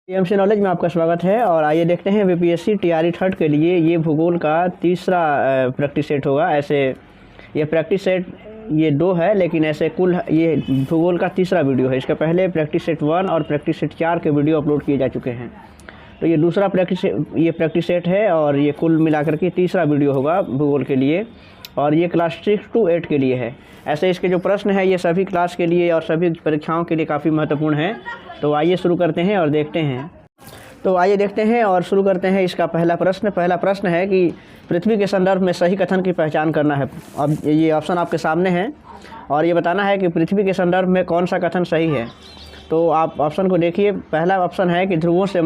TMC knowledge में आपका स्वागत है। और आइए देखते हैं बीपीएससी टीआरई थर्ड के लिए ये भूगोल का तीसरा प्रैक्टिस सेट होगा। ऐसे ये प्रैक्टिस सेट ये 2 है, लेकिन ऐसे कुल ये भूगोल का तीसरा वीडियो है। इसके पहले प्रैक्टिस सेट 1 और प्रैक्टिस सेट 4 के वीडियो अपलोड किए जा चुके हैं। तो ये दूसरा प्रैक्टिस सेट है और ये कुल मिलाकर के तीसरा वीडियो होगा भूगोल के लिए, और ये क्लास 6 to 8 के लिए है। ऐसे इसके जो प्रश्न है ये सभी क्लास के लिए और सभी परीक्षाओं के लिए काफ़ी महत्वपूर्ण है। तो आइए शुरू करते हैं और देखते हैं। तो आइए देखते हैं और शुरू करते हैं। इसका पहला प्रश्न है कि पृथ्वी के संदर्भ में सही कथन की पहचान करना है। अब ये ऑप्शन आपके सामने है और ये बताना है कि पृथ्वी के संदर्भ में कौन सा कथन सही है। तो आप ऑप्शन को देखिए। पहला ऑप्शन है कि ध्रुवों से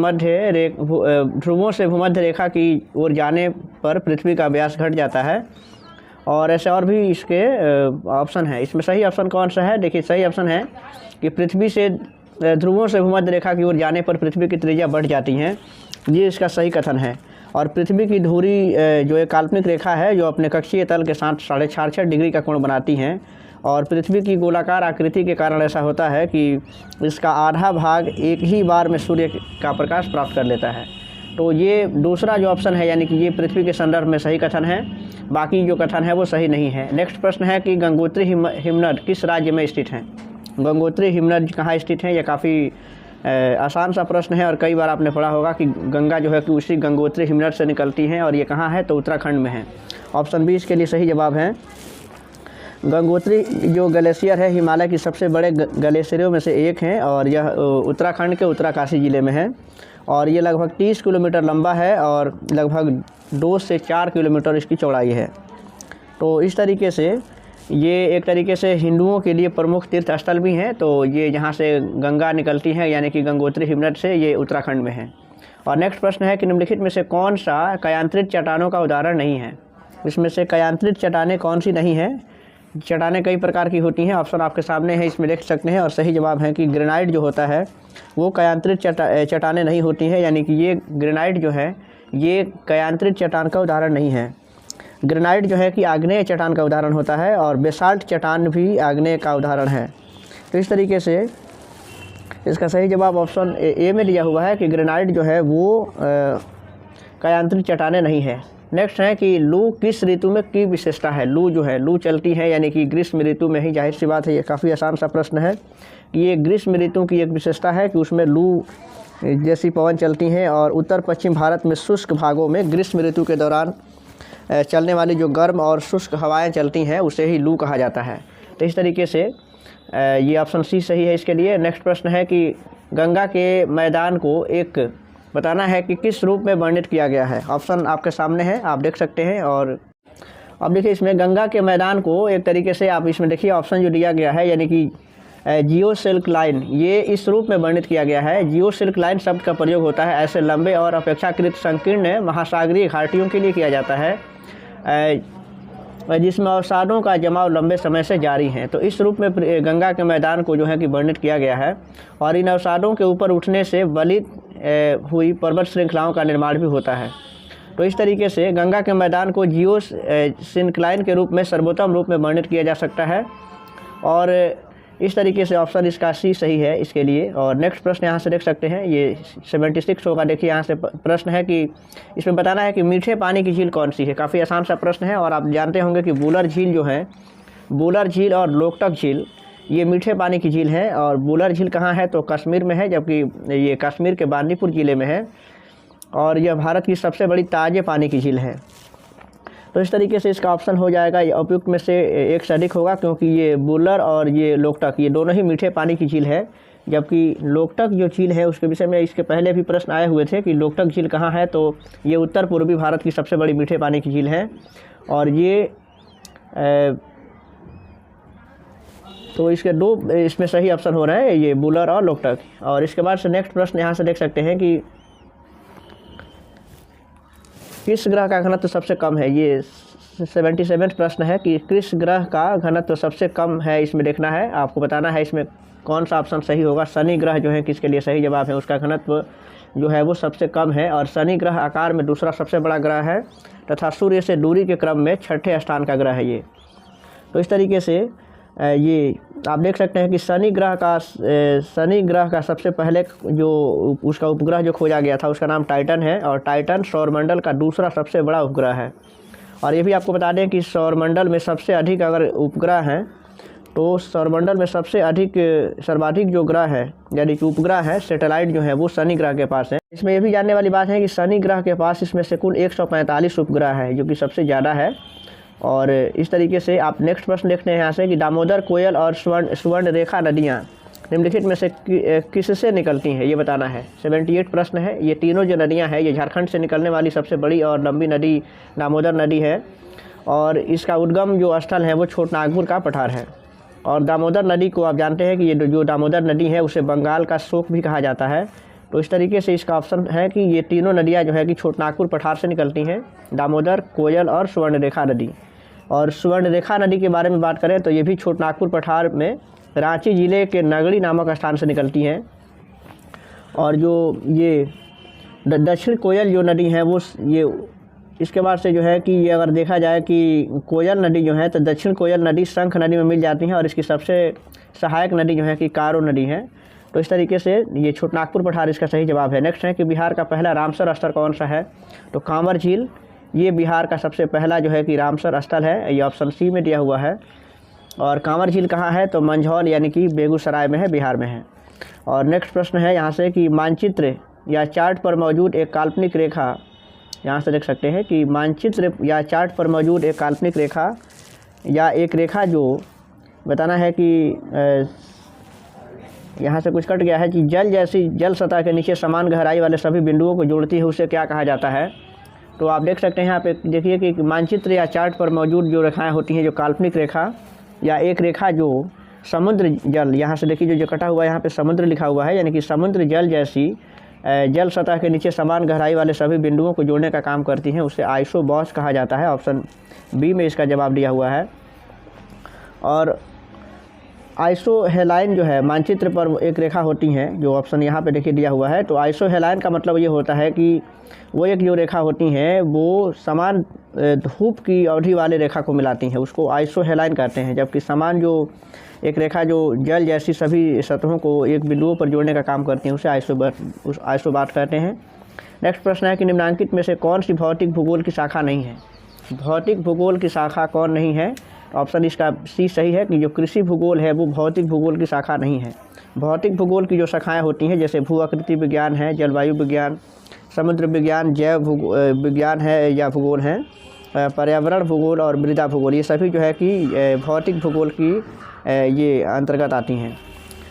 भूमध्य रेखा की ओर जाने पर पृथ्वी का व्यास घट जाता है। और ऐसे और भी इसके ऑप्शन है। इसमें सही ऑप्शन कौन सा है? देखिए, सही ऑप्शन है कि पृथ्वी से ध्रुवों से भूमध्य रेखा की ओर जाने पर पृथ्वी की त्रिज्या बढ़ जाती है। ये इसका सही कथन है। और पृथ्वी की धुरी जो एक काल्पनिक रेखा है जो अपने कक्षीय तल के साथ 66.5 डिग्री का कोण बनाती हैं। और पृथ्वी की गोलाकार आकृति के कारण ऐसा होता है कि इसका आधा भाग एक ही बार में सूर्य का प्रकाश प्राप्त कर लेता है। तो ये दूसरा जो ऑप्शन है, यानी कि ये पृथ्वी के संदर्भ में सही कथन है। बाकी जो कथन है वो सही नहीं है। नेक्स्ट प्रश्न है कि गंगोत्री हिमनद किस राज्य में स्थित है? गंगोत्री हिमनद कहाँ स्थित है? यह काफ़ी आसान सा प्रश्न है और कई बार आपने पढ़ा होगा कि गंगा जो है कि उसी गंगोत्री हिमनद से निकलती हैं। और ये कहाँ है? तो उत्तराखंड में है। ऑप्शन बी इसके लिए सही जवाब है। गंगोत्री जो ग्लेशियर है हिमालय की सबसे बड़े ग्लेशियरों में से एक है और यह उत्तराखंड के उत्तरकाशी ज़िले में है। और ये लगभग 30 किलोमीटर लंबा है और लगभग 2 से 4 किलोमीटर इसकी चौड़ाई है। तो इस तरीके से ये एक तरीके से हिंदुओं के लिए प्रमुख तीर्थ स्थल भी हैं। तो ये जहाँ से गंगा निकलती है, यानी कि गंगोत्री हिमनद से, ये उत्तराखंड में है। और नेक्स्ट प्रश्न है कि निम्नलिखित में से कौन सा कयांत्रित चट्टानों का उदाहरण नहीं है? इसमें से कयांत्रित चट्टानें कौन सी नहीं है? चट्टानें कई प्रकार की होती हैं। ऑप्शन आपके सामने है, इसमें देख सकते हैं। और सही जवाब है कि ग्रेनाइट जो होता है वो कयांत्रित चट्टानें नहीं होती हैं, यानी कि ये ग्रेनाइट जो है ये कयांत्रित चट्टान का उदाहरण नहीं है। ग्रेनाइट जो है कि आग्नेय चट्टान का उदाहरण होता है और बेसाल्ट चट्टान भी आग्नेय का उदाहरण है। तो इस तरीके से इसका सही जवाब ऑप्शन ए में दिया हुआ है कि ग्रेनाइट जो है वो कयांत्रित चट्टानें नहीं है। नेक्स्ट है कि लू किस ऋतु में की विशेषता है? लू जो है, लू चलती है यानी कि ग्रीष्म ऋतु में ही। जाहिर सी बात है, ये काफ़ी आसान सा प्रश्न है कि ये ग्रीष्म ऋतु की एक विशेषता है कि उसमें लू जैसी पवन चलती हैं। और उत्तर पश्चिम भारत में शुष्क भागों में ग्रीष्म ऋतु के दौरान चलने वाली जो गर्म और शुष्क हवाएं चलती हैं उसे ही लू कहा जाता है। तो इस तरीके से ये ऑप्शन सी सही है इसके लिए। नेक्स्ट प्रश्न है कि गंगा के मैदान को एक बताना है कि किस रूप में वर्णित किया गया है। ऑप्शन आपके सामने है, आप देख सकते हैं। और अब देखिए, इसमें गंगा के मैदान को एक तरीके से आप इसमें देखिए ऑप्शन जो दिया गया है, यानी कि जियो सिल्क लाइन, ये इस रूप में वर्णित किया गया है। जियो सिल्क लाइन शब्द का प्रयोग होता है ऐसे लंबे और अपेक्षाकृत संकीर्ण महासागरीय घाटियों के लिए किया जाता है जिसमें अवसादों का जमाव लंबे समय से जारी है। तो इस रूप में गंगा के मैदान को जो है कि वर्णित किया गया है। और इन अवसादों के ऊपर उठने से वलित हुई पर्वत श्रृंखलाओं का निर्माण भी होता है। तो इस तरीके से गंगा के मैदान को जियो सिंक्लाइन के रूप में सर्वोत्तम रूप में वर्णित किया जा सकता है। और इस तरीके से ऑप्शन इसका सी सही है इसके लिए। और नेक्स्ट प्रश्न यहाँ से देख सकते हैं, ये 76 होगा। देखिए, यहाँ से प्रश्न है कि इसमें बताना है कि मीठे पानी की झील कौन सी है। काफ़ी आसान सा प्रश्न है। और आप जानते होंगे कि वुलर झील जो है, वुलर झील और लोकटक झील, ये मीठे पानी की झील है। और वुलर झील कहाँ है? तो कश्मीर में है, जबकि ये कश्मीर के बांदीपुर ज़िले में है। और यह भारत की सबसे बड़ी ताज़े पानी की झील है। तो इस तरीके से इसका ऑप्शन हो जाएगा, ये उपयुक्त में से एक सटीक होगा, क्योंकि ये वुलर और ये लोकटक ये दोनों ही मीठे पानी की झील है। जबकि लोकटक जो झील है उसके विषय में इसके पहले भी प्रश्न आए हुए थे कि लोकटक झील कहाँ है। तो ये उत्तर पूर्वी भारत की सबसे बड़ी मीठे पानी की झील है। और ये तो इसके 2 इसमें सही ऑप्शन हो रहा है, ये वुलर और लोकटक। और इसके बाद से नेक्स्ट प्रश्न यहाँ से देख सकते हैं कि किस ग्रह का घनत्व सबसे कम है? ये 77 प्रश्न है कि किस ग्रह का घनत्व सबसे कम है, इसमें देखना है, आपको बताना है इसमें कौन सा ऑप्शन सही होगा। शनि ग्रह जो है किसके लिए सही जवाब है, उसका घनत्व जो है वो सबसे कम है। और शनि ग्रह आकार में दूसरा सबसे बड़ा ग्रह है तथा सूर्य से दूरी के क्रम में 6ठे स्थान का ग्रह है ये। तो इस तरीके से ये आप देख सकते हैं कि शनि ग्रह का सबसे पहले जो उसका उपग्रह जो खोजा गया था उसका नाम टाइटन है, और टाइटन सौरमंडल का दूसरा सबसे बड़ा उपग्रह है। और ये भी आपको बता दें कि सौरमंडल में सबसे अधिक अगर उपग्रह हैं तो सौरमंडल में सर्वाधिक जो ग्रह है यानी कि उपग्रह है, सैटेलाइट जो है वो शनि ग्रह के पास है। इसमें ये भी जानने वाली बात है कि शनि ग्रह के पास इसमें से कुल 145 उपग्रह है, जो कि सबसे ज़्यादा है। और इस तरीके से आप नेक्स्ट प्रश्न देखते हैं यहाँ से कि दामोदर, कोयल और स्वर्ण रेखा नदियाँ निम्नलिखित में से किससे निकलती हैं, ये बताना है। 78 प्रश्न है। ये तीनों जो नदियाँ हैं ये झारखंड से निकलने वाली सबसे बड़ी और लंबी नदी दामोदर नदी है, और इसका उद्गम जो स्थल है वो छोटनागपुर का पठार है। और दामोदर नदी को आप जानते हैं कि ये जो दामोदर नदी है उसे बंगाल का शोक भी कहा जाता है। तो इस तरीके से इसका ऑप्शन है कि ये तीनों नदियाँ जो है कि छोटनागपुर पठार से निकलती हैं, दामोदर, कोयल और स्वर्णरेखा नदी। और स्वर्णरेखा नदी के बारे में बात करें तो ये भी छोटनागपुर पठार में रांची ज़िले के नगड़ी नामक स्थान से निकलती हैं। और जो ये दक्षिण कोयल जो नदी है वो ये इसके बाद से जो है कि ये अगर देखा जाए कि कोयल नदी जो है तो दक्षिण कोयल नदी शंख नदी में मिल जाती हैं, और इसकी सबसे सहायक नदी जो है कि कारो नदी है। तो इस तरीके से ये छोटनागपुर पठार इसका सही जवाब है। नेक्स्ट है कि बिहार का पहला रामसर स्थल कौन सा है, तो कांवर झील ये बिहार का सबसे पहला जो है कि रामसर स्थल है, ये ऑप्शन सी में दिया हुआ है। और कांवर झील कहाँ है, तो मंझौल यानी कि बेगूसराय में है, बिहार में है। और नेक्स्ट प्रश्न है यहाँ से कि मानचित्र या चार्ट पर मौजूद एक काल्पनिक रेखा, यहाँ से देख सकते हैं कि मानचित्र या चार्ट पर मौजूद एक काल्पनिक रेखा या एक रेखा जो बताना है कि यहाँ से कुछ कट गया है कि जल सतह के नीचे समान गहराई वाले सभी बिंदुओं को जोड़ती है, उसे क्या कहा जाता है। तो आप देख सकते हैं यहाँ पे देखिए कि मानचित्र या चार्ट पर मौजूद जो रेखाएं होती हैं, जो काल्पनिक रेखा या एक रेखा जो समुद्र जल, यहाँ से देखिए जो कटा हुआ है यहाँ पे समुद्र लिखा हुआ है, यानी कि समुद्र जल जैसी जल सतह के नीचे समान गहराई वाले सभी बिंदुओं को जोड़ने का काम करती हैं, उसे आइसोबॉस कहा जाता है। ऑप्शन बी में इसका जवाब दिया हुआ है। और आइसोहेलाइन जो है मानचित्र पर एक रेखा होती हैं, जो ऑप्शन यहाँ पे देखिए दिया हुआ है। तो आइसोहेलाइन का मतलब ये होता है कि वो एक जो रेखा होती हैं वो समान धूप की अवधि वाले रेखा को मिलाती हैं, उसको आइसोहेलाइन कहते हैं। जबकि समान जो एक रेखा जो जल जैसी सभी सतहों को एक बिंदुओं पर जोड़ने का काम करती हैं, उसे आइसोबात कहते हैं। नेक्स्ट प्रश्न है कि निम्नलिखित में से कौन सी भौतिक भूगोल की शाखा नहीं है। भौतिक भूगोल की शाखा कौन नहीं है, ऑप्शन इसका सी सही है कि जो कृषि भूगोल है वो भौतिक भूगोल की शाखा नहीं है। भौतिक भूगोल की जो शाखाएं होती हैं जैसे भू आकृति विज्ञान है, जलवायु विज्ञान, समुद्र विज्ञान, जैव विज्ञान है या भूगोल है, पर्यावरण भूगोल और मृदा भूगोल, ये सभी जो है कि भौतिक भूगोल की ये अंतर्गत आती हैं।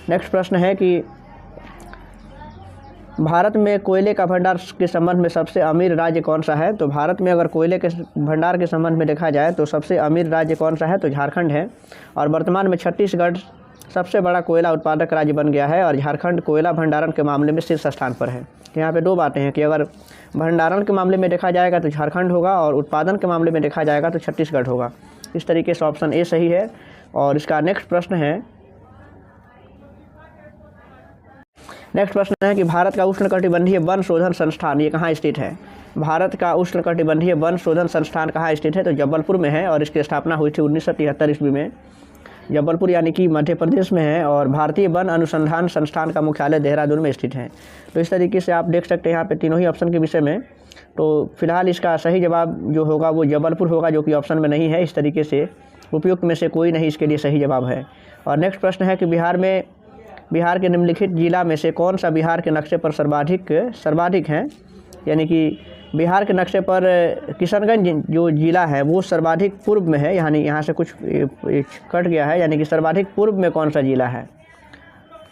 नेक्स्ट प्रश्न है कि भारत में कोयले का भंडार के संबंध में सबसे अमीर राज्य कौन सा है। तो भारत में अगर कोयले के भंडार के संबंध में देखा जाए तो सबसे अमीर राज्य कौन सा है, तो झारखंड है। और वर्तमान में छत्तीसगढ़ सबसे बड़ा कोयला उत्पादक राज्य बन गया है, और झारखंड कोयला भंडारण के मामले में शीर्ष स्थान पर है। तो यहाँ पे दो बातें हैं कि अगर भंडारण के मामले में देखा जाएगा तो झारखंड होगा, और उत्पादन के मामले में देखा जाएगा तो छत्तीसगढ़ होगा। इस तरीके से ऑप्शन ए सही है। और इसका नेक्स्ट प्रश्न है कि भारत का उष्णकटिबंधीय वन शोधन संस्थान ये कहाँ स्थित है। भारत का उष्णकटिबंधीय वन शोधन संस्थान कहाँ स्थित है, तो जबलपुर में है, और इसकी स्थापना हुई थी 1973 ईस्वी में। जबलपुर यानी कि मध्य प्रदेश में है, और भारतीय वन अनुसंधान संस्थान का मुख्यालय देहरादून में स्थित है। तो इस तरीके से आप देख सकते हैं यहाँ पे तीनों ही ऑप्शन के विषय में। तो फिलहाल इसका सही जवाब जो होगा वो जबलपुर होगा, जो कि ऑप्शन में नहीं है। इस तरीके से उपयुक्त में से कोई नहीं इसके लिए सही जवाब है। और नेक्स्ट प्रश्न है कि बिहार के निम्नलिखित जिला में से कौन सा बिहार के नक्शे पर सर्वाधिक है, यानी कि बिहार के नक्शे पर किशनगंज जो जिला है वो सर्वाधिक पूर्व में है, यानी यहाँ से कुछ कट गया है, यानी कि सर्वाधिक पूर्व में कौन सा जिला है।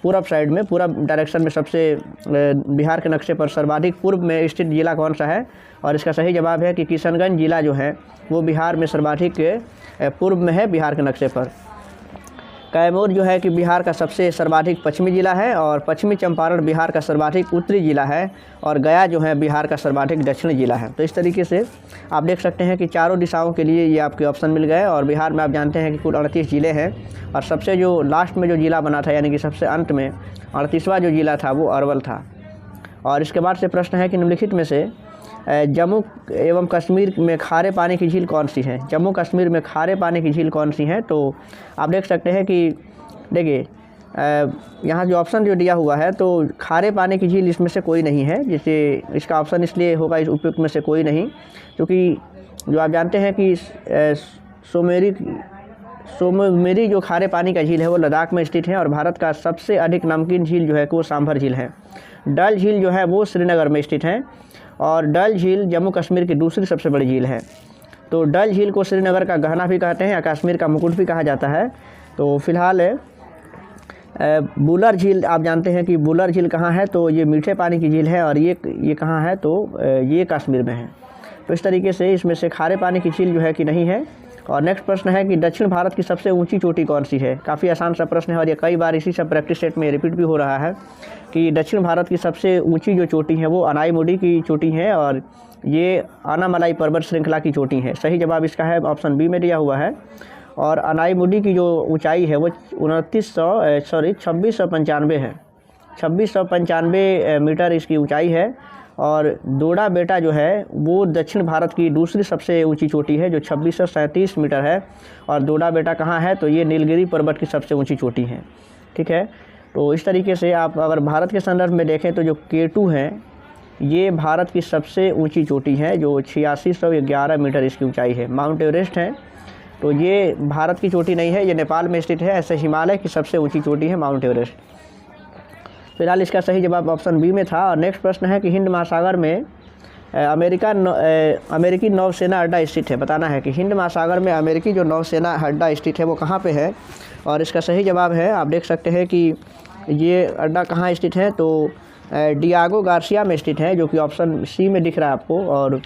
पूरब साइड में, पूरब डायरेक्शन में सबसे बिहार के नक्शे पर सर्वाधिक पूर्व में स्थित जिला कौन सा है, और इसका सही जवाब है कि किशनगंज जिला जो है वो बिहार में सर्वाधिक पूर्व में है बिहार के नक्शे पर। कैमूर जो है कि बिहार का सबसे सर्वाधिक पश्चिमी जिला है, और पश्चिमी चंपारण बिहार का सर्वाधिक उत्तरी जिला है, और गया जो है बिहार का सर्वाधिक दक्षिणी जिला है। तो इस तरीके से आप देख सकते हैं कि चारों दिशाओं के लिए ये आपके ऑप्शन मिल गए। और बिहार में आप जानते हैं कि कुल 38 ज़िले हैं, और सबसे जो लास्ट में जो ज़िला बना था, यानी कि सबसे अंत में 38वां जो ज़िला था वो अरवल था। और इसके बाद से प्रश्न है कि निम्नलिखित में से जम्मू एवं कश्मीर में खारे पानी की झील कौन सी है? जम्मू कश्मीर में खारे पानी की झील कौन सी है? तो आप देख सकते हैं कि देखिए यहाँ जो ऑप्शन जो दिया हुआ है तो खारे पानी की झील इसमें से कोई नहीं है, जिससे इसका ऑप्शन इसलिए होगा इस उपयुक्त में से कोई नहीं, क्योंकि जो आप जानते हैं कि सोमेरी जो खारे पानी का झील है वो लद्दाख में स्थित है और भारत का सबसे अधिक नमकीन झील जो है वो सांभर झील है। डल झील जो है वो श्रीनगर में स्थित है और डल झील जम्मू कश्मीर की दूसरी सबसे बड़ी झील है। तो डल झील को श्रीनगर का गहना भी कहते हैं या कश्मीर का मुकुट भी कहा जाता है। तो फिलहाल बुलर झील आप जानते हैं कि बुलर झील कहाँ है? तो ये मीठे पानी की झील है और ये कहाँ है? तो ये कश्मीर में है। तो इस तरीके से इसमें से खारे पानी की झील जो है कि नहीं है। और नेक्स्ट प्रश्न है कि दक्षिण भारत की सबसे ऊंची चोटी कौन सी है? काफ़ी आसान सा प्रश्न है और ये कई बार इसी सब प्रैक्टिस सेट में रिपीट भी हो रहा है कि दक्षिण भारत की सबसे ऊंची जो चोटी है वो अनाईमुडी की चोटी है और ये आनामलाई पर्वत श्रृंखला की चोटी है। सही जवाब इसका है ऑप्शन बी में दिया हुआ है। और अनाईमुडी की जो ऊंचाई है वो 2695 है। 2695 मीटर इसकी ऊंचाई है। और दोड़ा बेटा जो है वो दक्षिण भारत की दूसरी सबसे ऊंची चोटी है जो 2637 मीटर है। और दोड़ा बेटा कहाँ है? तो ये नीलगिरी पर्वत की सबसे ऊंची चोटी है। ठीक है, तो इस तरीके से आप अगर भारत के संदर्भ में देखें तो जो K2 है ये भारत की सबसे ऊंची चोटी है जो 8611 मीटर इसकी ऊंचाई है। माउंट एवरेस्ट है तो ये भारत की चोटी नहीं है, ये नेपाल में स्थित है। ऐसे हिमालय की सबसे ऊंची चोटी है माउंट एवरेस्ट। फिलहाल इसका सही जवाब ऑप्शन बी में था। और नेक्स्ट प्रश्न है कि हिंद महासागर में अमेरिकी नौसेना अड्डा स्थित है। बताना है कि हिंद महासागर में अमेरिकी जो नौसेना अड्डा स्थित है वो कहाँ पे है? और इसका सही जवाब है, आप देख सकते हैं कि ये अड्डा कहाँ स्थित है? तो डियागो गार्सिया में स्थित है, जो कि ऑप्शन सी में दिख रहा है आपको। और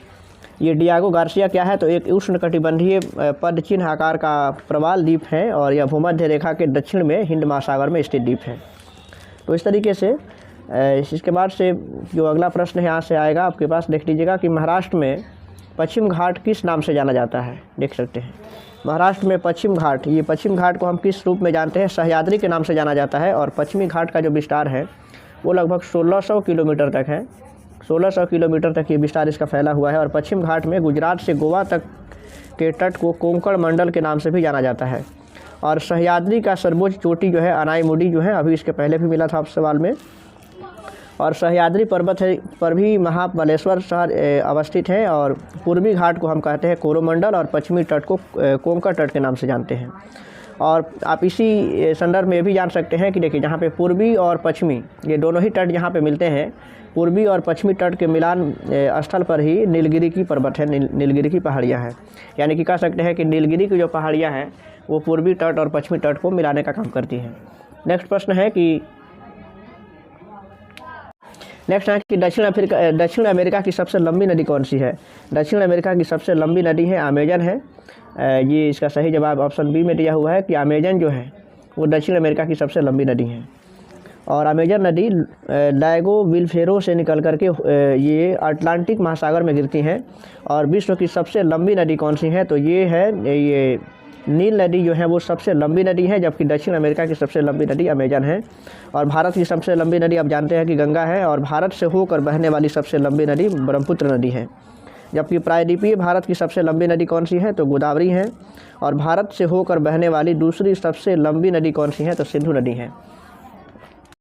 ये डियागो गार्सिया क्या है? तो एक उष्णकटिबंधीय पदचिन्ह आकार का प्रवाल द्वीप है और यह भूमध्य रेखा के दक्षिण में हिंद महासागर में स्थित द्वीप है। तो इस तरीके से इसके बाद से जो अगला प्रश्न है यहाँ से आएगा आपके पास, देख लीजिएगा कि महाराष्ट्र में पश्चिम घाट किस नाम से जाना जाता है? देख सकते हैं महाराष्ट्र में पश्चिम घाट, ये पश्चिम घाट को हम किस रूप में जानते हैं? सह्याद्री के नाम से जाना जाता है। और पश्चिमी घाट का जो विस्तार है वो लगभग 1600 किलोमीटर तक है। 1600 किलोमीटर तक ये विस्तार इसका फैला हुआ है। और पश्चिम घाट में गुजरात से गोवा तक के तट को कोंकण मंडल के नाम से भी जाना जाता है। और सह्याद्री का सर्वोच्च चोटी जो है अनाईमुडी जो है, अभी इसके पहले भी मिला था आपसे सवाल में। और सह्याद्री पर्वत है पर भी महाबलेश्वर शहर अवस्थित है। और पूर्वी घाट को हम कहते हैं कोरोमंडल और पश्चिमी तट को कोंकण तट के नाम से जानते हैं। और आप इसी संदर्भ में भी जान सकते हैं कि देखिए जहाँ पे पूर्वी और पश्चिमी ये दोनों ही तट जहाँ पे मिलते हैं, पूर्वी और पश्चिमी तट के मिलान स्थल पर ही नीलगिरी की पर्वत है, नीलगिरी की पहाड़ियाँ हैं। यानी कि कह सकते हैं कि नीलगिरी की जो पहाड़ियाँ हैं वो पूर्वी तट और पश्चिमी तट को मिलाने का काम करती हैं। नेक्स्ट प्रश्न है कि दक्षिण अमेरिका की सबसे लंबी नदी कौन सी है? दक्षिण अमेरिका की सबसे लंबी नदी है अमेजन है। ये इसका सही जवाब ऑप्शन बी में दिया हुआ है कि अमेजन जो है वो दक्षिण अमेरिका की सबसे लंबी नदी है। और अमेजन नदी लाइगो विलफेरो से निकल करके ये अटलांटिक महासागर में गिरती हैं। और विश्व की सबसे लंबी नदी कौन सी है? तो ये है ये नील नदी जो है वो सबसे लंबी नदी है, जबकि दक्षिण अमेरिका की सबसे लंबी नदी अमेजन है। और भारत की सबसे लंबी नदी आप जानते हैं कि गंगा है। और भारत से होकर बहने वाली सबसे लंबी नदी ब्रह्मपुत्र नदी है। जबकि प्रायद्वीपीय भारत की सबसे लंबी नदी कौन सी है? तो गोदावरी है। और भारत से होकर बहने वाली दूसरी सबसे लंबी नदी कौन सी है? तो सिंधु नदी है।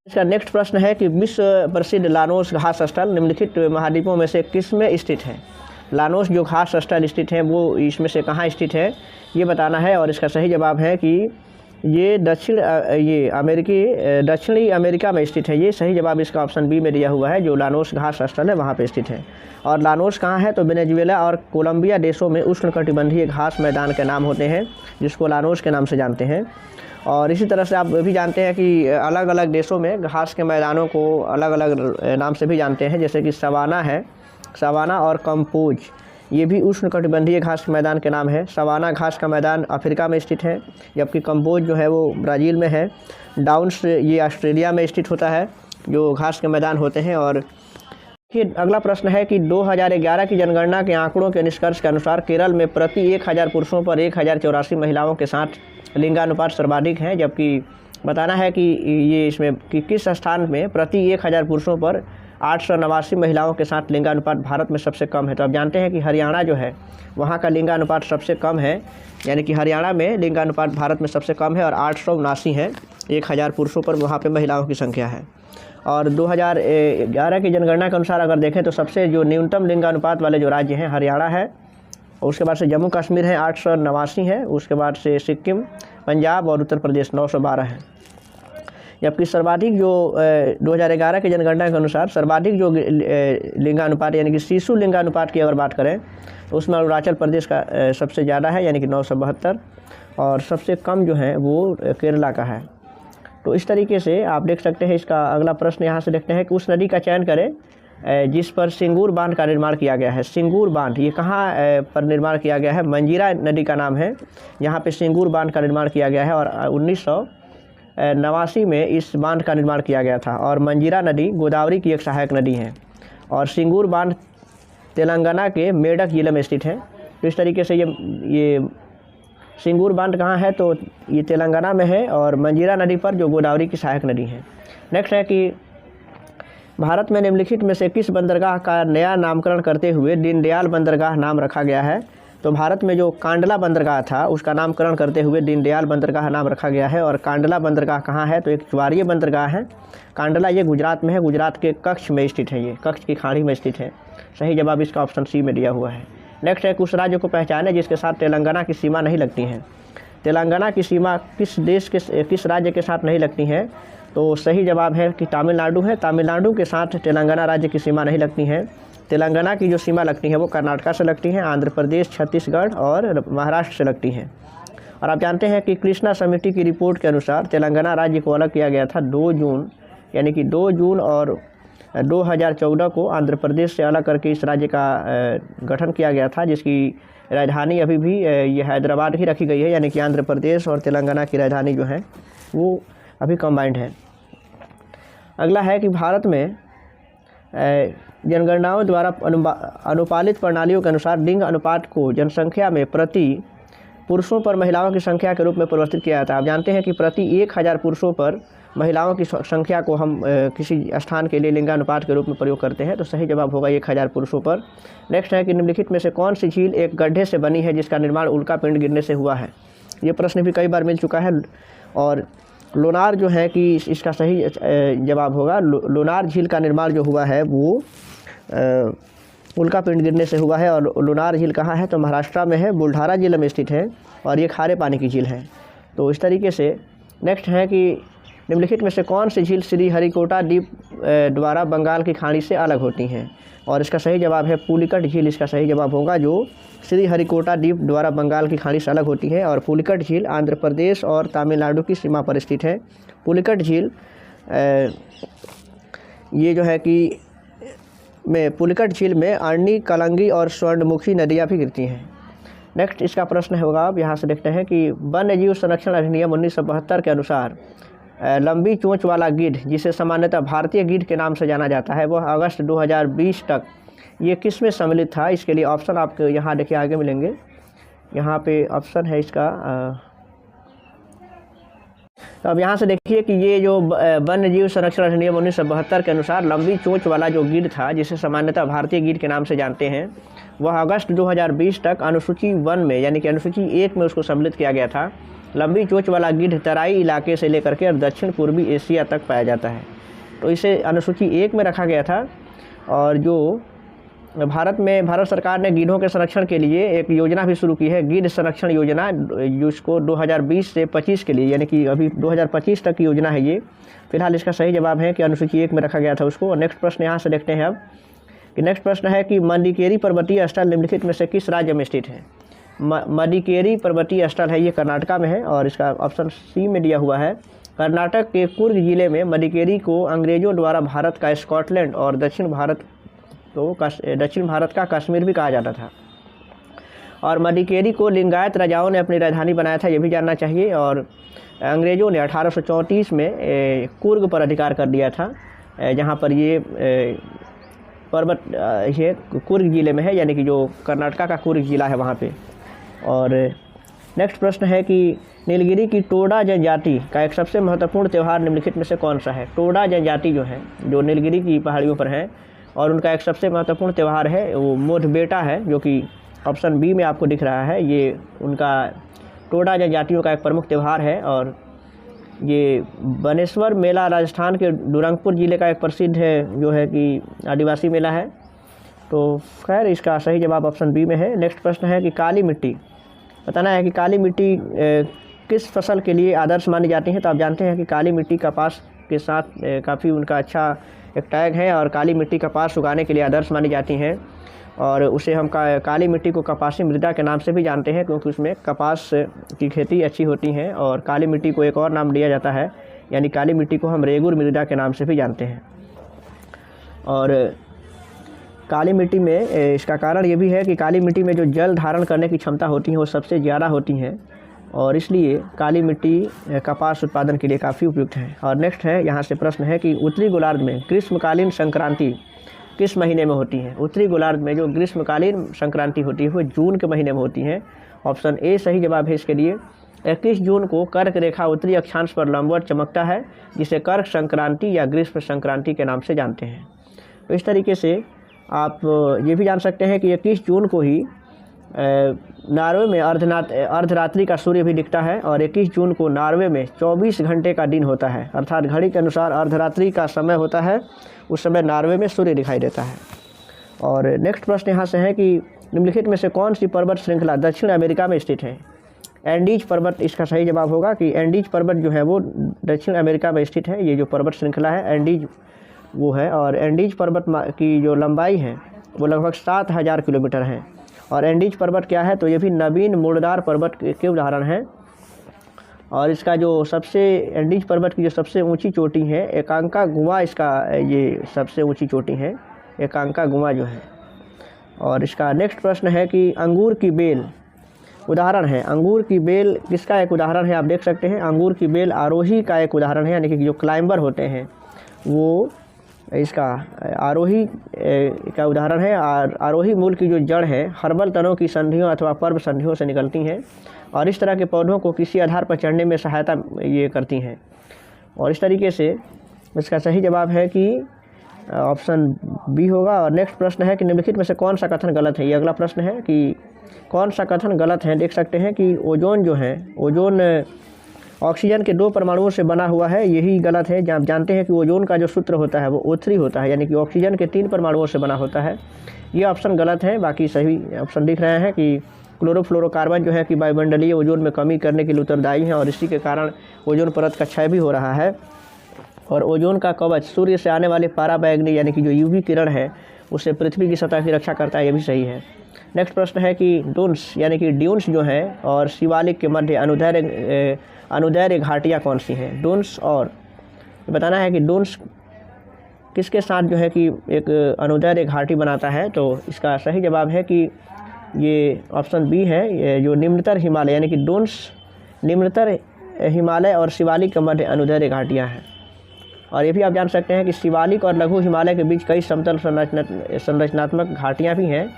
इसका नेक्स्ट प्रश्न है कि विश्व प्रसिद्ध लानोस घास स्थल निम्नलिखित महाद्वीपों में से किस में स्थित है? लानोस जो घास स्थल स्थित है वो इसमें से कहाँ स्थित है ये बताना है। और इसका सही जवाब है कि ये दक्षिणी अमेरिका में स्थित है। ये सही जवाब इसका ऑप्शन बी में दिया हुआ है, जो लानोस घास स्थल है वहाँ पे स्थित है। और लानोस कहाँ है? तो वेनेजुएला और कोलंबिया देशों में उष्णकटिबंधीय घास मैदान के नाम होते हैं, जिसको लानोस के नाम से जानते हैं। और इसी तरह से आप भी जानते हैं कि अलग अलग देशों में घास के मैदानों को अलग अलग नाम से भी जानते हैं, जैसे कि सवाना है, सवाना और कंपोज, ये भी उष्णकटिबंधीय घास के मैदान के नाम है। सवाना घास का मैदान अफ्रीका में स्थित है, जबकि कंपोज जो है वो ब्राज़ील में है। डाउन्स ये ऑस्ट्रेलिया में स्थित होता है, जो घास के मैदान होते हैं। और फिर अगला प्रश्न है कि 2011 की जनगणना के आंकड़ों के निष्कर्ष के अनुसार केरल में प्रति 1000 पुरुषों पर 1084 महिलाओं के साथ लिंगानुपात सर्वाधिक है। जबकि बताना है कि ये इसमें कि किस स्थान में प्रति 1000 पुरुषों पर 889 महिलाओं के साथ लिंगानुपात भारत में सबसे कम है। तो आप जानते हैं कि हरियाणा जो है वहाँ का लिंगानुपात सबसे कम है, यानी कि हरियाणा में लिंगानुपात भारत में सबसे कम है और 879 है 1000 पुरुषों पर वहाँ पे महिलाओं की संख्या है। और 2011 की जनगणना के अनुसार अगर देखें तो सबसे जो न्यूनतम लिंगानुपात वाले जो राज्य हैं हरियाणा है, उसके बाद से जम्मू कश्मीर है 889 है, उसके बाद से सिक्किम, पंजाब और उत्तर प्रदेश 912 है। जबकि सर्वाधिक जो 2011 की जनगणना के अनुसार सर्वाधिक जो लिंगानुपात यानी कि शिशु लिंगानुपात की अगर बात करें तो उसमें अरुणाचल प्रदेश का सबसे ज़्यादा है यानी कि 972, और सबसे कम जो है वो केरला का है। तो इस तरीके से आप देख सकते हैं। इसका अगला प्रश्न यहाँ से देखते हैं कि उस नदी का चयन करें जिस पर सिंगूर बांध का निर्माण किया गया है। सिंगूर बांध ये कहाँ पर निर्माण किया गया है? मंजीरा नदी का नाम है, यहाँ पे सिंगूर बांध का निर्माण किया गया है और 1989 में इस बांध का निर्माण किया गया था। और मंजीरा नदी गोदावरी की एक सहायक नदी है और सिंगूर बांध तेलंगाना के मेडक जिले में स्थित है। तो इस तरीके से ये सिंगूर बांध कहाँ है? तो ये तेलंगाना में है और मंजीरा नदी पर जो गोदावरी की सहायक नदी है। नेक्स्ट है कि भारत में निम्नलिखित में से किस बंदरगाह का नया नामकरण करते हुए दीनदयाल बंदरगाह नाम रखा गया है? तो भारत में जो कांडला बंदरगाह था उसका नामकरण करते हुए दीनदयाल बंदरगाह नाम रखा गया है। और कांडला बंदरगाह कहाँ है? तो एक ज्वारीय बंदरगाह है। कांडला ये गुजरात में है, गुजरात के कच्छ में स्थित है, ये कच्छ की खाड़ी में स्थित है। सही जवाब इसका ऑप्शन सी में दिया हुआ है। नेक्स्ट है उस राज्य को पहचाने जिसके साथ तेलंगाना की सीमा नहीं लगती है। तेलंगाना की सीमा किस राज्य के साथ नहीं लगती है? तो सही जवाब है कि तमिलनाडु है। तमिलनाडु के साथ तेलंगाना राज्य की सीमा नहीं लगती है। तेलंगाना की जो सीमा लगती है वो कर्नाटका से लगती है, आंध्र प्रदेश, छत्तीसगढ़ और महाराष्ट्र से लगती है। और आप जानते हैं कि कृष्णा समिति की रिपोर्ट के अनुसार तेलंगाना राज्य को अलग किया गया था 2 जून, यानी कि 2 जून और 2014 को आंध्र प्रदेश से अलग करके इस राज्य का गठन किया गया था, जिसकी राजधानी अभी भी ये हैदराबाद ही रखी गई है, यानी कि आंध्र प्रदेश और तेलंगाना की राजधानी जो है वो अभी कंबाइंड है। अगला है कि भारत में जनगणनाओं द्वारा अनुपालित प्रणालियों के अनुसार लिंग अनुपात को जनसंख्या में प्रति पुरुषों पर महिलाओं की संख्या के रूप में परिवर्तित किया जाता है। आप जानते हैं कि प्रति 1000 पुरुषों पर महिलाओं की संख्या को हम किसी स्थान के लिए लिंगानुपात के रूप में प्रयोग करते हैं। तो सही जवाब होगा 1000 पुरुषों पर। नेक्स्ट है कि निम्नलिखित में से कौन सी झील एक गड्ढे से बनी है जिसका निर्माण उल्का पिंड गिरने से हुआ है? ये प्रश्न भी कई बार मिल चुका है। और लोनार जो है कि इसका सही जवाब होगा लोनार झील का निर्माण जो हुआ है वो उल्का पिंड गिरने से हुआ है। और लोनार झील कहाँ है? तो महाराष्ट्र में है, बुल्ढाना जिले में स्थित है और ये खारे पानी की झील है। तो इस तरीके से नेक्स्ट है कि निम्नलिखित में से कौन सी झील श्रीहरिकोटा द्वीप द्वारा बंगाल की खाड़ी से अलग होती हैं? और इसका सही जवाब है पुलिकट झील। इसका सही जवाब होगा जो श्रीहरिकोटा द्वीप द्वारा बंगाल की खाड़ी से अलग होती है। और पुलिकट झील आंध्र प्रदेश और तमिलनाडु की सीमा पर स्थित है। पुलिकट झील ये जो है कि पुलिकट झील में अरनी, कलंगी और स्वर्णमुखी नदियाँ भी गिरती हैं। नेक्स्ट इसका प्रश्न होगा, अब यहाँ से देखते हैं कि वन्य जीव संरक्षण अधिनियम 1972 के अनुसार लंबी चोंच वाला गिद्ध, जिसे सामान्यतः भारतीय गिद्ध के नाम से जाना जाता है, वह अगस्त 2020 तक ये किस में सम्मिलित था? इसके लिए ऑप्शन आपको यहाँ देखिए आगे मिलेंगे। यहाँ पे ऑप्शन है इसका तो अब यहाँ से देखिए कि ये जो वन्य जीव संरक्षण अधिनियम 1972 के अनुसार लंबी चोंच वाला जो गिद्ध था, जिसे सामान्यतः भारतीय गिद्ध के नाम से जानते हैं, वह अगस्त 2020 तक अनुसूची 1 में यानी कि अनुसूची 1 में उसको सम्मिलित किया गया था। लंबी चोंच वाला गिद्ध तराई इलाके से लेकर के दक्षिण पूर्वी एशिया तक पाया जाता है। तो इसे अनुसूची 1 में रखा गया था। और जो भारत सरकार ने गिद्धों के संरक्षण के लिए एक योजना भी शुरू की है, गिद्ध संरक्षण योजना, जिसको 2020 से 25 के लिए यानी कि अभी 2025 तक की योजना है ये। फिलहाल इसका सही जवाब है कि अनुसूची 1 में रखा गया था उसको। और नेक्स्ट प्रश्न यहाँ से देखते हैं अब कि नेक्स्ट प्रश्न है कि मडिकेरी पर्वतीय स्थल निम्नलिखित में से किस राज्य में स्थित है? मडिकेरी पर्वतीय स्थल है ये कर्नाटका में है और इसका ऑप्शन सी में दिया हुआ है। कर्नाटक के कुर्ग जिले में मडिकेरी को अंग्रेजों द्वारा भारत का स्कॉटलैंड और दक्षिण भारत का कश्मीर भी कहा जाता था। और मडिकेरी को लिंगायत राजाओं ने अपनी राजधानी बनाया था, ये भी जानना चाहिए। और अंग्रेज़ों ने 1834 में कुर्ग पर अधिकार कर दिया था, जहाँ पर ये पर्वत ये कुर्ग ज़िले में है, यानी कि जो कर्नाटका का कुर्ग ज़िला है वहाँ पे। और नेक्स्ट प्रश्न है कि नीलगिरी की टोडा जनजाति का एक सबसे महत्वपूर्ण त्यौहार निम्नलिखित में से कौन सा है। टोडा जनजाति जो है, जो नीलगिरी की पहाड़ियों पर है, और उनका एक सबसे महत्वपूर्ण त्यौहार है वो मोठबेटा है, जो कि ऑप्शन बी में आपको दिख रहा है। ये उनका टोडा जनजातियों का एक प्रमुख त्यौहार है, और ये बनेश्वर मेला राजस्थान के डूरंगपुर ज़िले का एक प्रसिद्ध है जो है कि आदिवासी मेला है। तो खैर इसका सही जवाब ऑप्शन बी में है। नेक्स्ट प्रश्न है कि काली मिट्टी, बताना है कि काली मिट्टी किस फसल के लिए आदर्श मानी जाती है। तो आप जानते हैं कि काली मिट्टी कपास के साथ काफ़ी उनका अच्छा एक टैग है, और काली मिट्टी कपास उगाने के लिए आदर्श मानी जाती हैं, और उसे हम काली मिट्टी को कपासी मृदा के नाम से भी जानते हैं, क्योंकि उसमें कपास की खेती अच्छी होती है। और काली मिट्टी को एक और नाम दिया जाता है, यानी काली मिट्टी को हम रेगुर मृदा के नाम से भी जानते हैं। और काली मिट्टी में इसका कारण ये भी है कि काली मिट्टी में जो जल धारण करने की क्षमता होती है वो सबसे ज़्यादा होती है, और इसलिए काली मिट्टी कपास उत्पादन के लिए काफ़ी उपयुक्त है। और नेक्स्ट है, यहाँ से प्रश्न है कि उत्तरी गोलार्ध में ग्रीष्मकालीन संक्रांति किस महीने में होती है। उत्तरी गोलार्ध में जो ग्रीष्मकालीन संक्रांति होती है वो जून के महीने में होती है। ऑप्शन ए सही जवाब है इसके लिए। 21 जून को कर्क रेखा उत्तरी अक्षांश पर लंबवत चमकता है, जिसे कर्क संक्रांति या ग्रीष्म संक्रांति के नाम से जानते हैं। तो इस तरीके से आप ये भी जान सकते हैं कि 21 जून को ही नॉर्वे में अर्धरात्रि का सूर्य भी दिखता है, और 21 जून को नॉर्वे में 24 घंटे का दिन होता है, अर्थात घड़ी के अनुसार अर्धरात्रि का समय होता है, उस समय नॉर्वे में सूर्य दिखाई देता है। और नेक्स्ट प्रश्न यहाँ से है कि निम्नलिखित में से कौन सी पर्वत श्रृंखला दक्षिण अमेरिका में स्थित है। एंडीज पर्वत इसका सही जवाब होगा कि एंडीज पर्वत जो है वो दक्षिण अमेरिका में स्थित है। ये जो पर्वत श्रृंखला है एंडीज वो है, और एंडीज पर्वत की जो लंबाई है वो लगभग 7000 किलोमीटर है। और एंडीज पर्वत क्या है, तो ये भी नवीन मुड़दार पर्वत के उदाहरण हैं। और इसका जो सबसे एंडीज पर्वत की जो सबसे ऊंची चोटी है एकांकागुआ, इसका ये सबसे ऊंची चोटी है एकांकागुआ जो है। और इसका नेक्स्ट प्रश्न है कि अंगूर की बेल उदाहरण है। अंगूर की बेल किसका एक उदाहरण है, आप देख सकते हैं। अंगूर की बेल आरोही का एक उदाहरण है, यानी कि जो क्लाइंबर होते हैं वो इसका आरोही का उदाहरण है। आरोही मूल की जो जड़ है हर्बल तनों की संधियों अथवा पर्व संधियों से निकलती हैं, और इस तरह के पौधों को किसी आधार पर चढ़ने में सहायता ये करती हैं। और इस तरीके से इसका सही जवाब है कि ऑप्शन बी होगा। और नेक्स्ट प्रश्न है कि निम्नलिखित में से कौन सा कथन गलत है। ये अगला प्रश्न है कि कौन सा कथन गलत है। देख सकते हैं कि ओजोन जो है, ओजोन ऑक्सीजन के 2 परमाणुओं से बना हुआ है, यही गलत है। आप जानते हैं कि ओजोन का जो सूत्र होता है वो O3 होता है, यानी कि ऑक्सीजन के 3 परमाणुओं से बना होता है। ये ऑप्शन गलत है। बाकी सही ऑप्शन दिख रहे हैं कि क्लोरोफ्लोरोकार्बन जो है कि वायुमंडलीय ओजोन में कमी करने के लिए उत्तरदायी हैं, और इसी के कारण ओजोन परत का क्षय भी हो रहा है। और ओजोन का कवच सूर्य से आने वाले पाराबैंगनी यानी कि जो UV किरण है उससे पृथ्वी की सतह की रक्षा करता है, ये भी सही है। नेक्स्ट प्रश्न है कि डून्स यानी कि ड्यून्स जो है और शिवालिक के मध्य अनुदैर्य घाटियाँ कौन सी हैं। डून्स और बताना है कि डून्स किसके साथ जो है कि एक अनुदैर्य घाटी बनाता है। तो इसका सही जवाब है कि ये ऑप्शन बी है, ये जो निम्नतर हिमालय यानी कि डून्स निम्नतर हिमालय और शिवालिक के मध्य अनुदैर्य घाटियाँ हैं। और ये भी आप जान सकते हैं कि शिवालिक और लघु हिमालय के बीच कई समतल संरचनात्मक घाटियाँ भी हैं,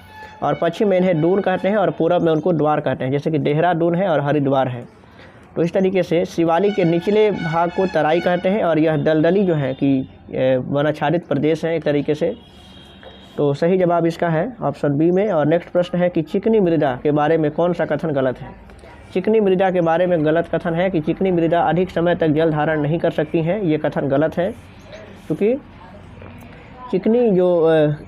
और पश्चिम में इन्हें डून कहते हैं और पूरब में उनको द्वार कहते हैं, जैसे कि देहरादून है और हरिद्वार है। तो इस तरीके से शिवालिक के निचले भाग को तराई कहते हैं, और यह दलदली जो है कि वनाच्छादित प्रदेश है एक तरीके से। तो सही जवाब इसका है ऑप्शन बी में। और नेक्स्ट प्रश्न है कि चिकनी मृदा के बारे में कौन सा कथन गलत है। चिकनी मृदा के बारे में गलत कथन है कि चिकनी मृदा अधिक समय तक जल धारण नहीं कर सकती है। ये कथन गलत है, क्योंकि चिकनी जो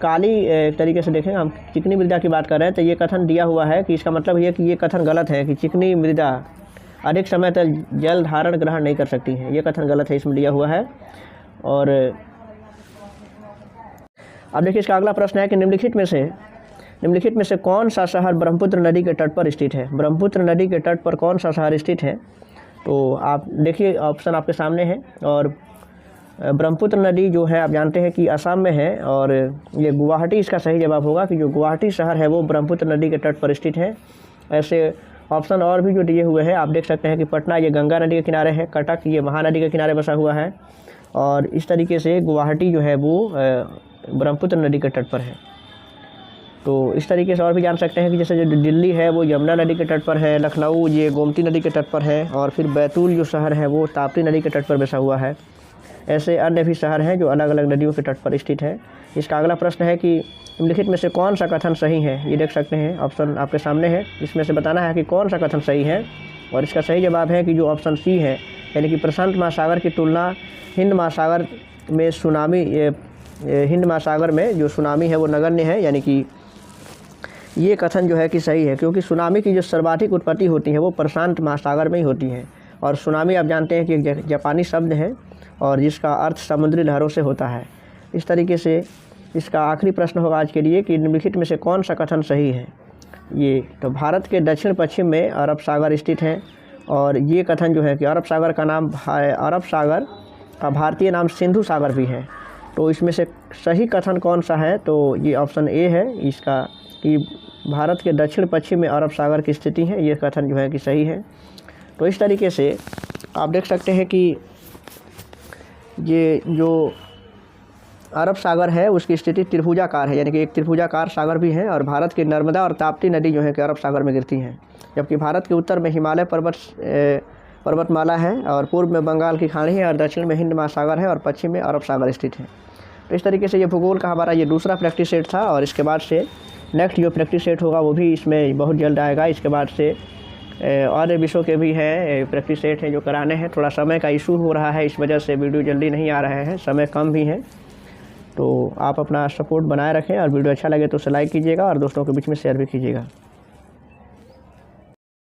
काली तरीके से देखें हम चिकनी मृदा की बात कर रहे हैं, तो ये कथन दिया हुआ है कि इसका मतलब ये कि ये कथन गलत है कि चिकनी मृदा अधिक समय तक जल धारण ग्रहण नहीं कर सकती है। ये कथन गलत है, इसमें दिया हुआ है। और अब देखिए इसका अगला प्रश्न है कि निम्नलिखित में से कौन सा शहर ब्रह्मपुत्र नदी के तट पर स्थित है। ब्रह्मपुत्र नदी के तट पर कौन सा शहर स्थित है, तो आप देखिए ऑप्शन आपके सामने है। और ब्रह्मपुत्र नदी जो है आप जानते हैं कि असम में है, और ये गुवाहाटी इसका सही जवाब होगा कि जो गुवाहाटी शहर है वो ब्रह्मपुत्र नदी के तट पर स्थित है। ऐसे ऑप्शन और भी जो दिए हुए हैं आप देख सकते हैं कि पटना ये गंगा नदी के किनारे है, कटक ये महानदी के किनारे बसा हुआ है, और इस तरीके से गुवाहाटी जो है वो ब्रह्मपुत्र नदी के तट पर है। तो इस तरीके से और भी जान सकते हैं कि जैसे जो दिल्ली है वो यमुना नदी के तट पर है, लखनऊ ये गोमती नदी के तट पर है, और फिर बैतूल जो शहर है वो ताप्ती नदी के तट पर बसा हुआ है। ऐसे अन्य भी शहर हैं जो अलग अलग नदियों के तट पर स्थित है। इसका अगला प्रश्न है कि निम्नलिखित में से कौन सा कथन सही है। ये देख सकते हैं, ऑप्शन आपके सामने है, इसमें से बताना है कि कौन सा कथन सही है। और इसका सही जवाब है कि जो ऑप्शन सी है, यानी कि प्रशांत महासागर की तुलना हिंद महासागर में हिंद महासागर में जो सुनामी है वो नगण्य है। यानी कि ये कथन जो है कि सही है, क्योंकि सुनामी की जो सर्वाधिक उत्पत्ति होती है वो प्रशांत महासागर में ही होती है। और सुनामी आप जानते हैं कि एक जापानी शब्द है और जिसका अर्थ समुद्री लहरों से होता है। इस तरीके से इसका आखिरी प्रश्न होगा आज के लिए कि निम्नलिखित में से कौन सा कथन सही है। ये तो भारत के दक्षिण पश्चिम में अरब सागर स्थित है, और ये कथन जो है कि अरब सागर का भारतीय नाम सिंधु सागर भी है। तो इसमें से सही कथन कौन सा है, तो ये ऑप्शन ए है इसका, कि भारत के दक्षिण पश्चिम में अरब सागर की स्थिति है, ये कथन जो है कि सही है। तो इस तरीके से आप देख सकते हैं कि ये जो अरब सागर है उसकी स्थिति त्रिभुजाकार है, यानी कि एक त्रिभुजाकार सागर भी है, और भारत की नर्मदा और ताप्ती नदी जो है कि अरब सागर में गिरती हैं। जबकि भारत के उत्तर में हिमालय पर्वतमाला है, और पूर्व में बंगाल की खाड़ी है, और दक्षिण में हिंद महासागर है, और पश्चिम में अरब सागर स्थित है। तो इस तरीके से ये भूगोल का हमारा ये दूसरा प्रैक्टिस सेट था, और इसके बाद से नेक्स्ट जो प्रैक्टिस सेट होगा वो भी इसमें बहुत जल्द आएगा। इसके बाद से और विषयों के भी हैं प्रैक्टिस सेट हैं जो कराने हैं। थोड़ा समय का इशू हो रहा है, इस वजह से वीडियो जल्दी नहीं आ रहे हैं, समय कम भी है। तो आप अपना सपोर्ट बनाए रखें, और वीडियो अच्छा लगे तो उसे लाइक कीजिएगा और दोस्तों के बीच में शेयर भी कीजिएगा।